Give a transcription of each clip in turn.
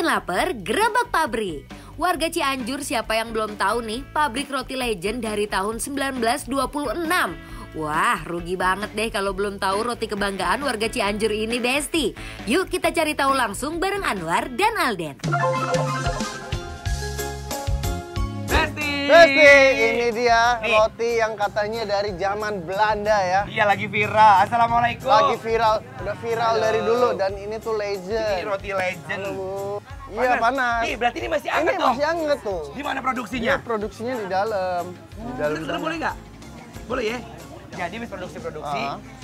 Bikin lapar, Gerobak Pabrik. Warga Cianjur siapa yang belum tahu nih, pabrik roti legend dari tahun 1926. Wah, rugi banget deh kalau belum tahu roti kebanggaan warga Cianjur ini, Besti. Yuk kita cari tahu langsung bareng Anwar dan Alden. Besti, ini dia roti yang katanya dari zaman Belanda ya. Iya, lagi viral. Assalamualaikum. Lagi viral, udah viral dari dulu dan ini tuh legend. Ini roti legend. Iya, panas. Nih, berarti ini masih anget Ini dong? masih anget tuh. Di mana produksinya? Iya, produksinya di dalam. Di dalam Terus sana. boleh nggak? Boleh ya? Jadi mis produksi,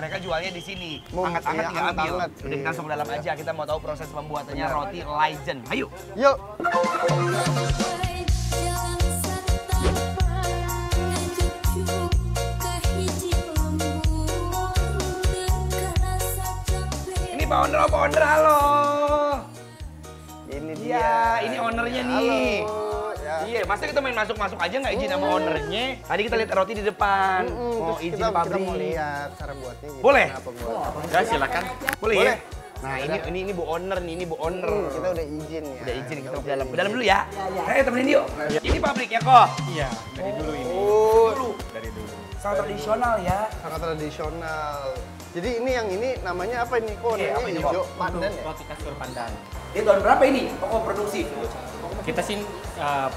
mereka jualnya di sini. Anget-anget iya, tinggal ambil. anget-anget. Udah kita langsung ke dalam aja, kita mau tahu proses pembuatannya roti legend. Ayo. Yuk. Ini founder, halo. Ini dia. Iya, ini ownernya nih. Halo. Ya. Iya, masa kita main masuk-masuk aja nggak izin sama ownernya? Tadi kita lihat roti di depan. Mau Terus izin kita pabrik. mau lihat cara buatnya. Gitu. Boleh? Apa buat? Ya, silakan. Boleh ya? Boleh. Nah, ini Bu owner nih, ini Bu owner. Kita udah izin ya. Udah izin kita ke dalam. Ke dalam dulu ya. Ayo temenin yuk. Ini pabriknya kok. Iya, dari dulu ini. Dari dulu. Sangat tradisional ya. Sangat tradisional. Jadi ini namanya apa ini? Oh, Iya, namanya apa ini, hijau Kok? pandan ya? Roti kasur pandan. Ini tahun berapa ini? Toko produksi. Kita sih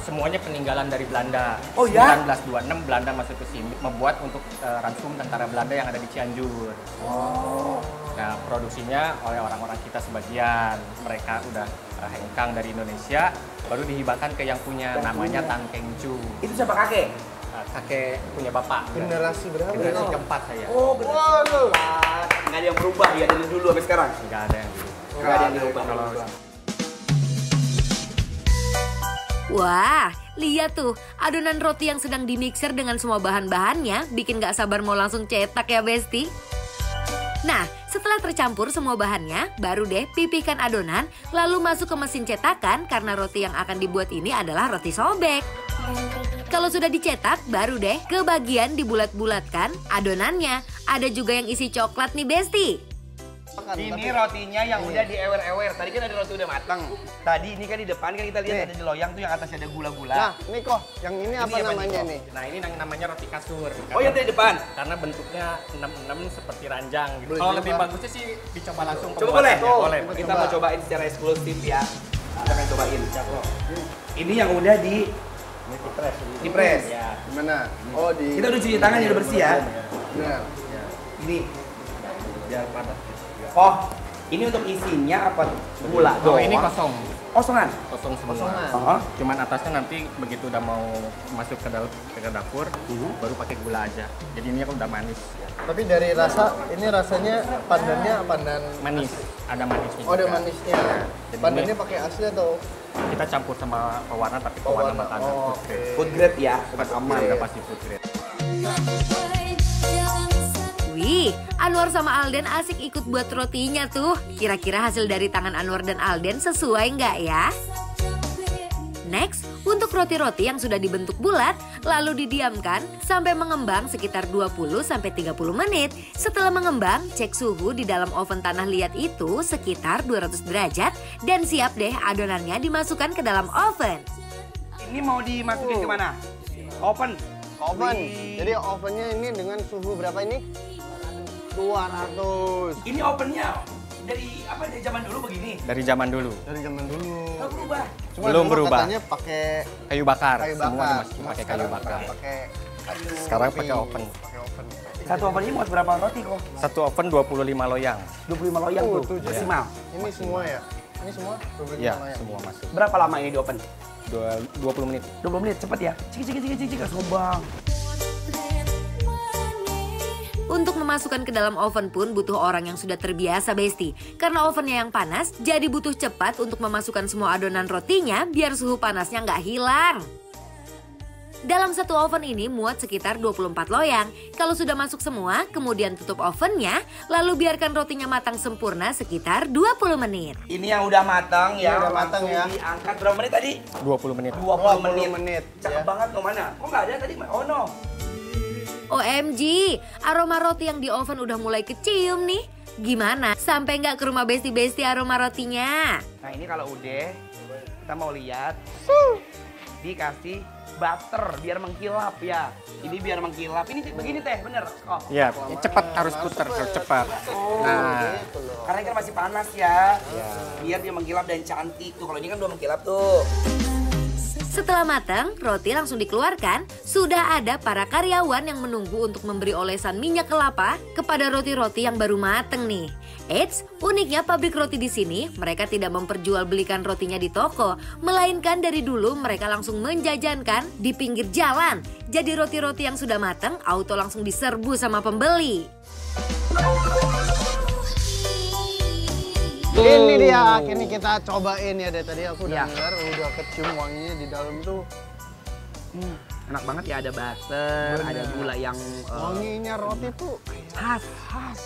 semuanya peninggalan dari Belanda. Oh ya? 1926 Belanda masuk ke sini membuat untuk ransum tentara Belanda yang ada di Cianjur. Oh. Nah, produksinya oleh orang-orang kita sebagian. Mereka udah hengkang dari Indonesia, baru dihibahkan ke yang punya namanya Tan Keng Chu. Itu siapa kakek? Kakek punya bapak. Generasi berapa? Generasi keempat saya. Oh, benar. Nggak ada yang berubah ya dari dulu sampai sekarang? Nggak ada yang dulu. Nggak ada yang dirubah. Wah, lihat tuh adonan roti yang sedang dimixer dengan semua bahan-bahannya bikin gak sabar mau langsung cetak ya, Besti. Nah, setelah tercampur semua bahannya, baru deh pipihkan adonan lalu masuk ke mesin cetakan karena roti yang akan dibuat ini adalah roti sobek. Kalau sudah dicetak, baru deh ke bagian dibulat-bulatkan adonannya. Ada juga yang isi coklat nih, Besti. Ini rotinya yang udah diewer-ewer. Tadi kan ada roti udah matang. Tadi ini kan di depan kan kita lihat ada di loyang tuh yang atasnya ada gula-gula. Nah, ini kok yang ini apa namanya nih? Nah, ini namanya roti kasur. Oh, yang dari depan. Karena bentuknya 6 seperti ranjang gitu. Boleh Kalau coba. lebih bagusnya sih dicoba langsung. Coba boleh? Boleh. Kita mau cobain secara eksklusif ya. Kita akan cobain. Ini yang udah dipres. Ya. Gimana? Oh, di Kita udah cuci tangan ya, udah bersih ya. Nah, Ini biar padat. Oh, ini untuk isinya apa? Gula Oh, doang. ini kosong. Kosongan. Kosong semua. Oh. Cuman atasnya nanti begitu udah mau masuk ke dapur, baru pakai gula aja. Jadi ini udah manis. tapi dari rasa ini rasanya pandannya pandan Manis, ada manisnya. Oh, ada juga. manisnya. Jadi Pandannya ini pakai asli atau kita campur sama pewarna tapi pewarna pewarna? makanan. Oh, Food grade. Food grade ya, obat Aman, aman. udah pasti food grade. Wih, Anwar sama Alden asik ikut buat rotinya tuh. Kira-kira hasil dari tangan Anwar dan Alden sesuai nggak ya? Next, untuk roti-roti yang sudah dibentuk bulat, lalu didiamkan sampai mengembang sekitar 20-30 menit. Setelah mengembang, cek suhu di dalam oven tanah liat itu sekitar 200 derajat dan siap deh adonannya dimasukkan ke dalam oven. Ini mau dimasukin kemana? Oven. oven. Wih. Jadi ovennya ini dengan suhu berapa ini? 200. Ini ovennya dari apa? Dari zaman dulu begini. Dari zaman dulu. Dari zaman dulu. Nggak berubah. Cuma Belum dulu berubah. Katanya pakai Kayu bakar. kayu Semua bakar. dimasukin Cuma pakai kayu sekarang bakar. Pakai kayu Sekarang api. pakai oven. Pakai oven. Satu oven ini muat berapa roti kok? Satu oven 25 loyang. 25 loyang Oh, tuh, tuh, maksimal. Ini semua ya? Ini semua? 25 Iya, loyang. semua masuk. Berapa lama ini di oven? 20 menit. 20 menit, cepet ya? Cik, langsung bang. Untuk memasukkan ke dalam oven pun butuh orang yang sudah terbiasa, Besti. Karena ovennya yang panas, jadi butuh cepat untuk memasukkan semua adonan rotinya biar suhu panasnya nggak hilang. Dalam satu oven ini muat sekitar 24 loyang. Kalau sudah masuk semua, kemudian tutup ovennya, lalu biarkan rotinya matang sempurna sekitar 20 menit. Ini yang udah matang Ini ya, udah matang ya. Diangkat berapa menit tadi? 20 menit. 20 20 menit. menit, Cakep ya. banget tuh mana? Kok nggak ada tadi? Oh no. OMG, aroma roti yang di oven udah mulai kecium nih. Gimana? Sampai nggak ke rumah Besti-Besti aroma rotinya? Nah ini kalau udah kita mau lihat. Dikasih butter biar mengkilap ya. Ini biar mengkilap. Ini begini teh, bener? Oh. Iya, cepat harus putar, harus cepat. Nah, Gitu loh. Karena ini kan masih panas ya. Biar dia mengkilap dan cantik tuh. Kalau ini kan udah mengkilap tuh. Setelah matang, roti langsung dikeluarkan. Sudah ada para karyawan yang menunggu untuk memberi olesan minyak kelapa kepada roti-roti yang baru mateng nih. Eits, uniknya pabrik roti di sini, mereka tidak memperjualbelikan rotinya di toko, melainkan dari dulu mereka langsung menjajankan di pinggir jalan. Jadi roti-roti yang sudah matang, auto langsung diserbu sama pembeli. Ini dia akhirnya kita cobain ya deh, tadi aku Iya. dengar udah kecium wanginya di dalam tuh. Enak banget ya, ada butter, Bener. ada gula yang Wanginya roti tuh khas.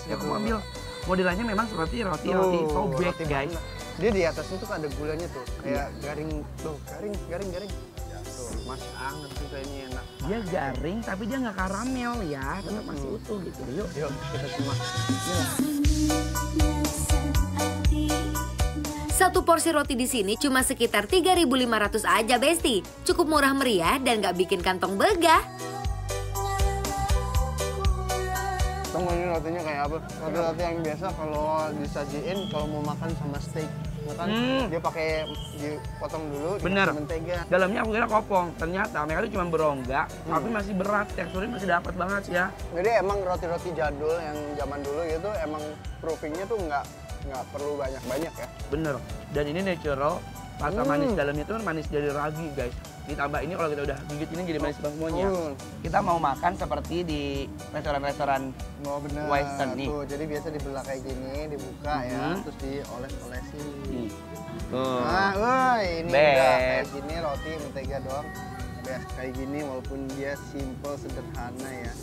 Ya aku mau ambil modelannya memang seperti roti sobek roti guys. banget. Dia di atasnya tuh ada gulanya tuh, kayak garing tuh, garing. Tuh, masih anget tuh kayaknya enak. Dia garing tapi dia nggak karamel ya, tetap masih utuh gitu. Yuk. Yuk kita cuma Satu porsi roti di sini cuma sekitar 3.500 aja, Besti. Cukup murah meriah dan nggak bikin kantong begah. tunggu ini rotinya kayak apa? Roti-roti yang biasa kalau disajiin kalau mau makan sama steak, makan dia pakai dipotong dulu, Bener. dikasih mentega. Dalamnya aku kira kopong, ternyata mereka itu cuma berongga, tapi masih berat, teksturnya masih dapat banget ya. Jadi emang roti-roti jadul yang zaman dulu gitu emang proofingnya tuh nggak perlu banyak-banyak ya. Bener. Dan ini natural, rasa manis dalamnya itu manis dari ragi guys. Ditambah ini kalau kita udah gigit ini jadi manis banget semuanya. Kita mau makan seperti di restoran-restoran Oh bener. Western nih. Tuh, jadi biasa dibelah kayak gini, dibuka ya, terus dioles-olesin. Nah, woi, ini Best. udah kayak gini roti mentega doang. Best kayak gini walaupun dia simple sederhana ya.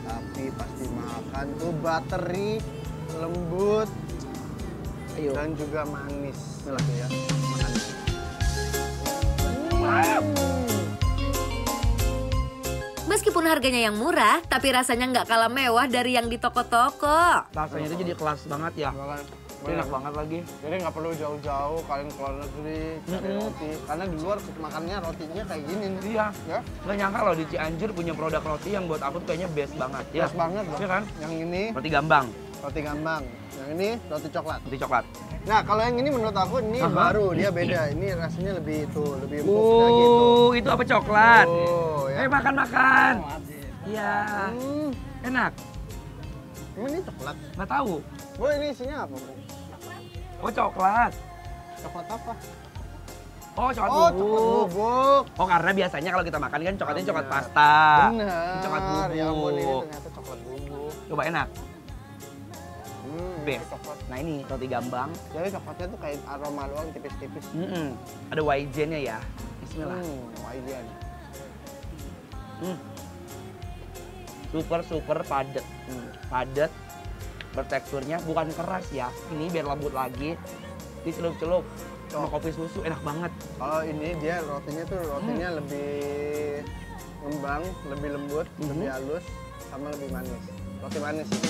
Tapi pasti makan tuh buttery, lembut, Ayo. dan juga manis. Gitu ya. Meskipun harganya yang murah, tapi rasanya nggak kalah mewah dari yang di toko-toko. Rasanya itu jadi kelas banget ya. Makan. Enak banget lagi. Jadi nggak perlu jauh-jauh kalian keluar negeri cari roti. Karena di luar makannya rotinya kayak gini nih. Iya. Ya, Nggak nyangka loh di Cianjur punya produk roti yang buat aku tuh kayaknya best banget. Ya. best banget loh. Iya kan? Yang ini Roti gambang, roti gambang, yang ini roti coklat. roti coklat. Nah kalau yang ini menurut aku ini baru, dia beda. Ini rasanya lebih lebih empuk lagi tuh. Itu apa coklat? Oh ya. Makan. Iya. Enak. Ini coklat. Nggak tahu. Bu ini isinya apa? Bu? Oh coklat. Coklat apa? Oh coklat Oh bubuk. coklat bubuk. Oh karena biasanya kalau kita makan kan coklatnya coklat pasta. Bener. Ini coklat bubuk. Ya ampun ini ternyata coklat bubuk. Coba enak. Ini Best. coklat. Nah ini roti gambang. Jadi coklatnya tuh kayak aroma doang tipis-tipis. Ada wijennya ya. Bismillah. Wajan. Super padat. Padat. Berteksturnya bukan keras ya. Ini biar lembut lagi. Dicelup-celup sama kopi susu enak banget. Kalau ini dia rotinya lebih ngembang, lebih lembut, lebih halus, sama lebih manis. Roti manis sih.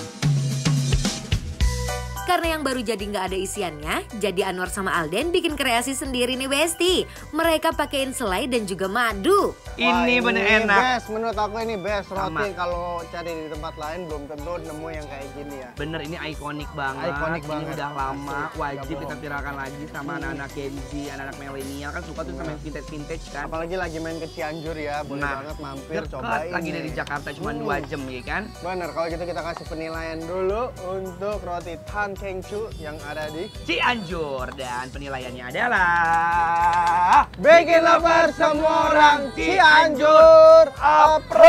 Karena yang baru jadi nggak ada isiannya, jadi Anwar sama Alden bikin kreasi sendiri nih Besti. Mereka pakein selai dan juga madu. Ini Wah, bener enak. Best, menurut aku ini best roti. Sama. Kalau cari di tempat lain belum tentu nemu yang kayak gini ya. Bener ini ikonik banget. Ikonik ini banget. udah lama, Asli, wajib nggak kita bohong. viralkan lagi sama anak-anak Gen Z, anak-anak milenial kan suka tuh sama yang vintage kan. Apalagi lagi main ke Cianjur ya, boleh banget mampir deket cobain. lagi nih. dari Jakarta cuma 2 jam ya kan. Bener, kalau gitu kita kasih penilaian dulu untuk roti Tan Keng Chu yang ada di Cianjur dan penilaiannya adalah Bikin Lover Semua Orang Cianjur Approve.